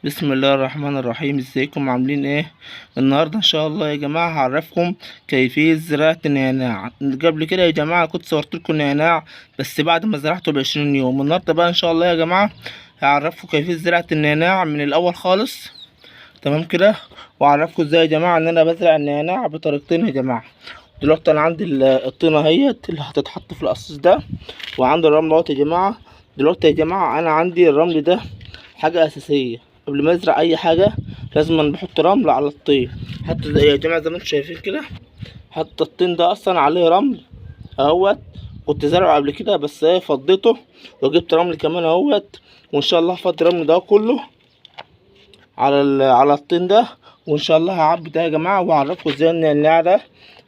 بسم الله الرحمن الرحيم. ازيكم عاملين ايه؟ النهارده ان شاء الله يا جماعه هعرفكم كيفيه زراعه النعناع. قبل كده يا جماعه كنت صورت لكم النعناع بس بعد ما زرعته ب20 يوم. النهارده بقى ان شاء الله يا جماعه هعرفكم كيفيه زراعه النعناع من الاول خالص، تمام كده. واعرفكم ازاي يا جماعه ان انا بزرع النعناع بطريقتين يا جماعه. دلوقتي انا عندي الطينه اهيت اللي هتتحط في القصيص ده، وعندي الرمل اهوت يا جماعه. دلوقتي يا جماعه انا عندي الرمل ده حاجه اساسيه. قبل ما ازرع اي حاجه لازم بحط رمل على الطين. حتى يا جماعه زي ما انتم شايفين كده، حتى الطين ده اصلا عليه رمل اهوت. كنت زرعه قبل كده بس ايه فضيته وجبت رمل كمان اهوت، وان شاء الله هفضي الرمل ده كله على الطين ده. وان شاء الله هعبي ده يا جماعه واعرفكم ازاي ان النعناع ده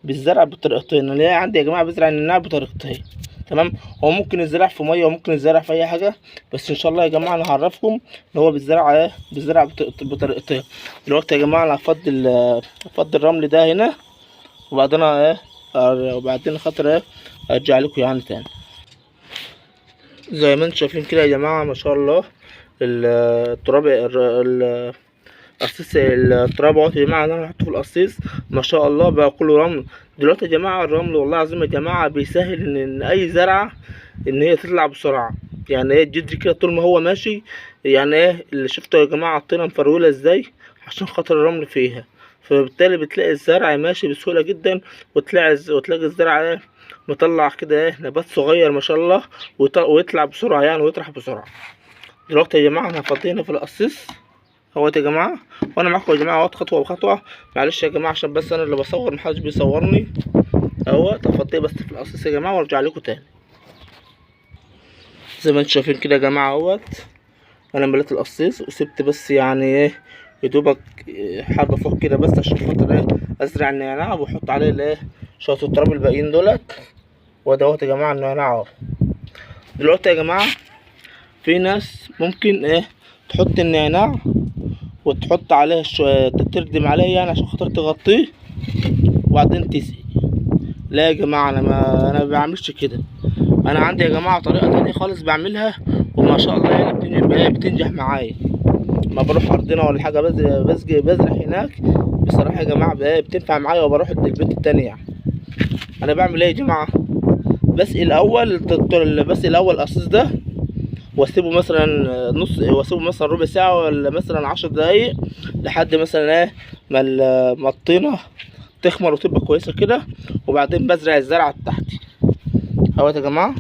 بالزرع بطريقتين. اللي هي عندي يا جماعه بزرع النعناع بطريقتين، تمام. هو ممكن يزرع في ميه وممكن يزرع في اي حاجه، بس ان شاء الله يا جماعه انا هعرفكم ان هو بالزرع ايه، بالزرع بطريقتين. دلوقتي يا جماعه انا هفضي الرمل ده هنا، وبعدين ايه، وبعدين خاطر ايه ارجع لكم يعني تاني. زي ما انتم شايفين كده يا جماعه ما شاء الله التراب قصيص التراب اهوت يا جماعه اللي انا هحطه في القصيص ما شاء الله بقى كله رمل. دلوقتي يا جماعه الرمل والله العظيم يا جماعه بيسهل ان اي زرعه ان هي تطلع بسرعه. يعني ايه الجدر كده طول ما هو ماشي، يعني ايه اللي شفته يا جماعه الطينه مفروله ازاي عشان خاطر الرمل فيها. فبالتالي بتلاقي الزرع ماشي بسهوله جدا، وتلاقي الزرع ايه مطلع كده ايه نبات صغير ما شاء الله، ويطلع بسرعه يعني ويطرح بسرعه. دلوقتي يا جماعه انا هفضيه في القصيص اهوت يا جماعه، وانا معاكم يا جماعه اهوت خطوه بخطوه. معلش يا جماعه عشان بس انا اللي بصور محدش بيصورني اهوت. هفضيه بس في القصيص يا جماعه وارجع لكم تاني. زي ما انتم شايفين كده يا جماعه اهوت، انا مليت القصيص وسبت بس يعني ايه يدوبك حبه فوق كده بس عشان خاطر ايه ازرع النعناع واحط عليه الايه شويه التراب الباقيين دولت. ودوت يا جماعه النعناع اهو. دلوقتي يا جماعه في ناس ممكن ايه تحط النعناع وتحط عليه شويه تردم عليه يعني عشان خاطر تغطيه وبعدين تسقي. لا يا جماعه انا ما بعملش كده. انا عندي يا جماعه طريقه تانية خالص بعملها وما شاء الله يعني بتنجح معايا. ما بروح ارضنا ولا حاجه بزرع هناك بصراحه يا جماعه بتنفع معايا، وبروح البيت التاني يعني. انا بعمل ايه يا جماعه؟ بسقي الاول القصيص ده واسيبه مثلا واسيبه مثلا ربع ساعه ولا مثلا 10 دقايق لحد مثلا ايه ما الطينه تخمر وتبقى كويسه كده، وبعدين بزرع الزرعه بتاعتي اهوت يا جماعه.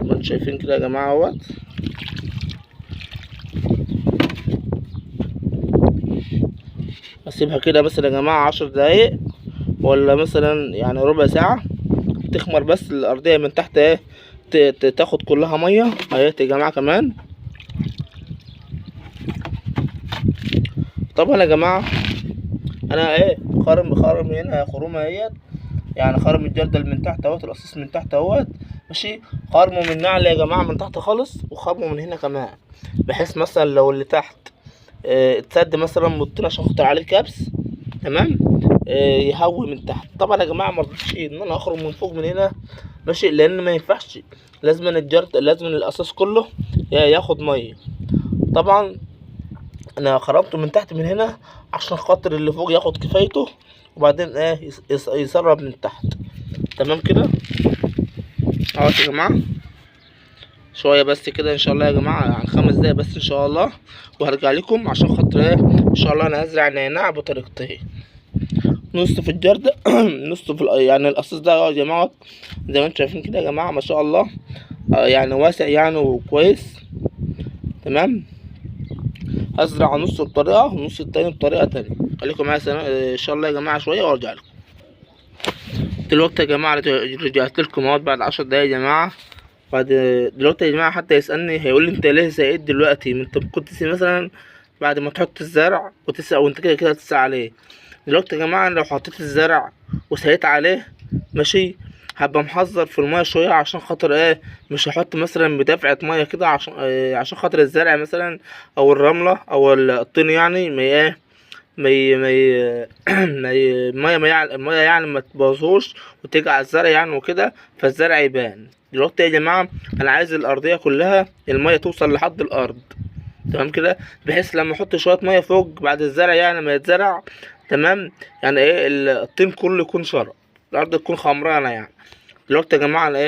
ما انتوا شايفين كده يا جماعه اهوت. اسيبها كده مثلا يا جماعه 10 دقايق ولا مثلا يعني ربع ساعه تخمر بس الارضيه من تحت ايه تاخد كلها ميه اهيت يا جماعه كمان. طبعا يا جماعه انا ايه خارم هنا خرومه اهيت، يعني خارم الجردل من تحت اهوت، القصيص من تحت اهوت ماشي. خارمه من النعل يا جماعه من تحت خالص، وخارمه من هنا كمان، بحيث مثلا لو اللي تحت اتسد مثلا من الطين عشان خاطر عليه الكبس، تمام. يهوي من تحت. طبعا يا جماعه مرضتش ان انا اخرم من فوق من هنا ماشي، لان ما ينفعش، لازم لازم القصيص كله ياخد ميه. طبعا انا خرمته من تحت من هنا عشان خاطر اللي فوق ياخد كفايته، وبعدين ايه يسرب من تحت، تمام كده اهو يا جماعه. شويه بس كده ان شاء الله يا جماعه، يعني 5 دقايق بس ان شاء الله، وهرجع لكم عشان خاطر ايه ان شاء الله انا هزرع النعناع بطريقتين. نص في الجرد نص في يعني القصيص ده يا جماعه زي ما انتم شايفين كده يا جماعه ما شاء الله، يعني واسع يعني وكويس، تمام. هزرع نص بطريقه والنص التاني بطريقه تانية. خليكم معايا ان شاء الله يا جماعه شويه وارجع لكم. دلوقتي يا جماعه رجعت لكم اهوت بعد 10 دقايق يا جماعه. بعد دلوقتي يا جماعه حتى يسالني هيقول لي انت ليه زهقت دلوقتي؟ ما انت ممكن تسقي مثلا بعد ما تحط الزرع وتسقى، وانت كده كده هتسقى عليه. دلوقتي يا جماعه لو حطيت الزرع وسقيت عليه ماشي، هبقى محذر في الميه شويه عشان خاطر ايه مش هحط مثلا بدفعه ميه كده عشان عشان خاطر الزرع مثلا او الرمله او الطين يعني ما ايه المية يعني ما تبوظهوش وتيجي على الزرع يعني وكده، فالزرع يبان. دلوقتي يا جماعة انا عايز الارضية كلها المية توصل لحد الارض، تمام كده، بحيث لما احط شوية مية فوق بعد الزرع يعني ما يتزرع، تمام، يعني ايه الطين كله يكون شرب، الارض تكون خمرانة يعني. دلوقتي يا جماعة انا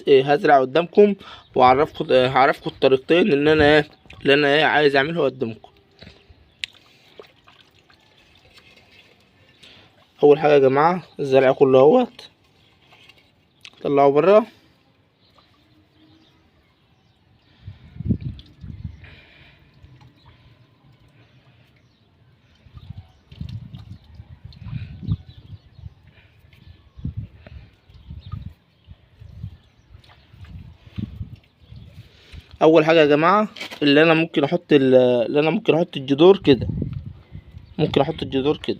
ايه هزرع قدامكم هعرفكم الطريقتين اللي انا عايز اعملها قدامكم. اول حاجة يا جماعة الزرع كله اهوت طلعه برا. اول حاجة يا جماعة اللي انا ممكن احط الجذور كده، ممكن احط الجذور كده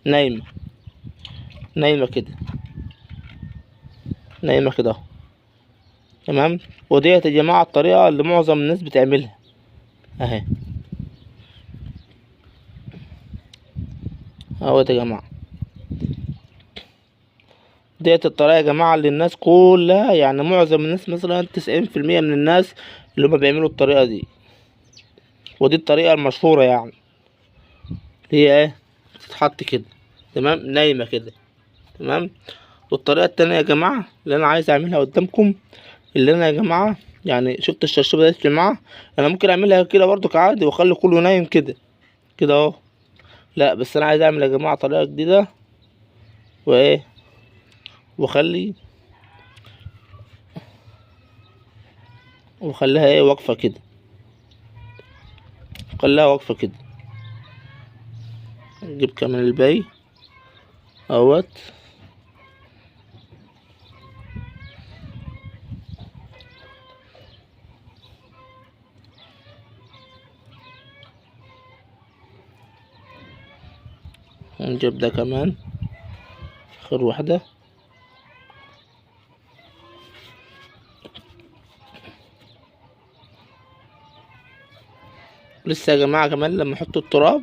نايمة كده، نايمة كده اهو، تمام. وديت يا جماعة الطريقة اللي معظم الناس بتعملها اهي، اهوت يا جماعة. ديت الطريقة يا جماعة اللي الناس كلها يعني معظم الناس مثلا 90% من الناس اللي هما بيعملوا الطريقة دي، ودي الطريقة المشهورة يعني، اللي هي تتحط كده، تمام، نايمة كده، تمام. والطريقة التانية يا جماعة اللي انا عايز اعملها قدامكم، اللي انا يا جماعة يعني شفت الشرشوبة ديت يا جماعة، انا ممكن اعملها كده برضو عادي واخلي كله نايم كده كده اهو، لا بس انا عايز اعمل يا جماعة طريقة جديدة وايه، واخلي وخليها واقفة كده، خليها واقفة كده. نجيب كمان الباقي اهوت، ونجيب ده كمان اخر واحدة. لسه يا جماعة كمان لما احط التراب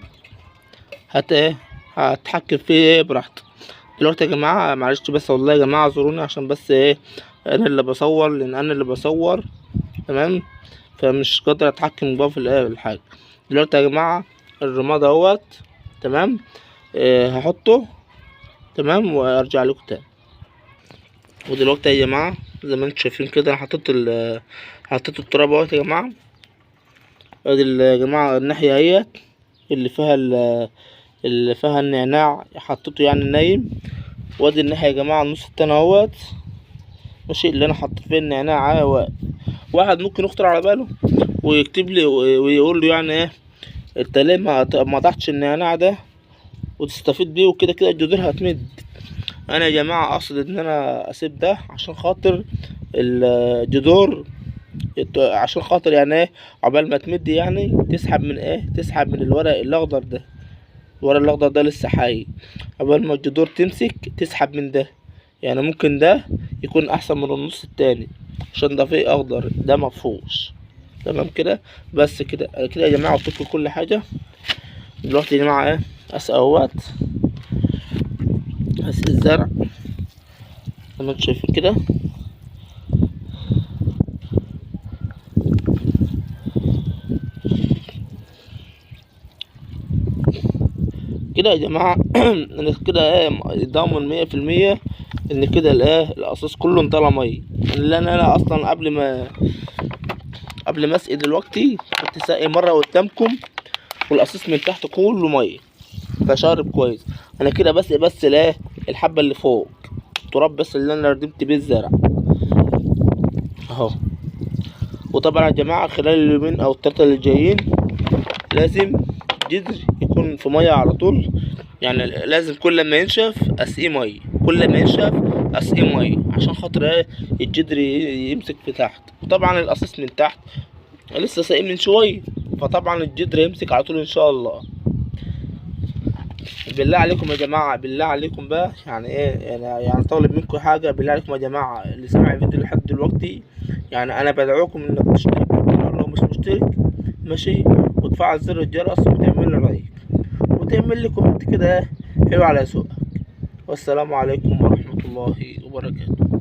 هتحكم فيه براحتي. دلوقتي يا جماعة معلش بس والله يا جماعة اعذروني عشان بس انا اللي بصور، لان انا اللي بصور، تمام، فمش قادر اتحكم بقى في الحاجة. دلوقتي يا جماعة الرماد اهوت، تمام، هحطه، تمام، وارجع لكم تاني. ودلوقتي يا جماعة زي ما انتم شايفين كده انا حطيت التراب اهوت يا جماعة. ادي يا جماعة الناحية اهيت اللي فيها النعناع حطيته يعني نايم، وادي الناحية يا جماعة النص التاني اهوت، ماشي، اللي انا حطيت فيه النعناع. واحد ممكن يخطر على باله ويكتب لي ويقول له يعني انت ليه ما ضحتش النعناع ده وتستفيد بيه، وكده كده الجذور هتمد. انا يا جماعة اقصد ان انا اسيب ده عشان خاطر الجذور، عشان خاطر يعني عقبال ما تمد يعني تسحب من الورق الاخضر ده، الورق الاخضر ده لسه حي، عقبال ما الجذور تمسك تسحب من ده، يعني ممكن ده يكون احسن من النص التاني عشان ده فيه اخضر ده مفهوش، تمام كده. بس كده كده يا جماعه قلت لكم كل حاجه. دلوقتي يا جماعه اسقي اهوت، اسقي الزرع زي ما انتم شايفين كده. كده يا جماعه انا كده ضامن 100% ان كده القصاص كله انطلع ميه، لان انا اصلا قبل ما اسقي دلوقتي كنت ساقي مره قدامكم والقصاص من تحت كله ميه فشارب كويس. انا كده بسقي بس الحبه اللي فوق التراب بس اللي انا ردمت بيه الزرع اهو. وطبعا يا جماعه خلال اليومين او الثلاثه اللي جايين لازم الجذر يكون في ميه على طول، يعني لازم كل ما ينشف اسقيه ميه، كل ما ينشف اسقيه ميه عشان خاطر الجذر يمسك في تحت. وطبعا القصيص من تحت لسه ساقيه من شويه، فطبعا الجذر يمسك على طول ان شاء الله. بالله عليكم يا جماعه، بالله عليكم بقى يعني يعني طالب منكم حاجه، بالله عليكم يا جماعه اللي سمع الفيديو لحد دلوقتي، يعني انا بدعوكم انك تشترك لو مش مشترك، ماشي، وتفعل زر الجرس وتعمل لايك. وتعمل لي كومنت كده حلو على ذوقك. والسلام عليكم ورحمة الله وبركاته.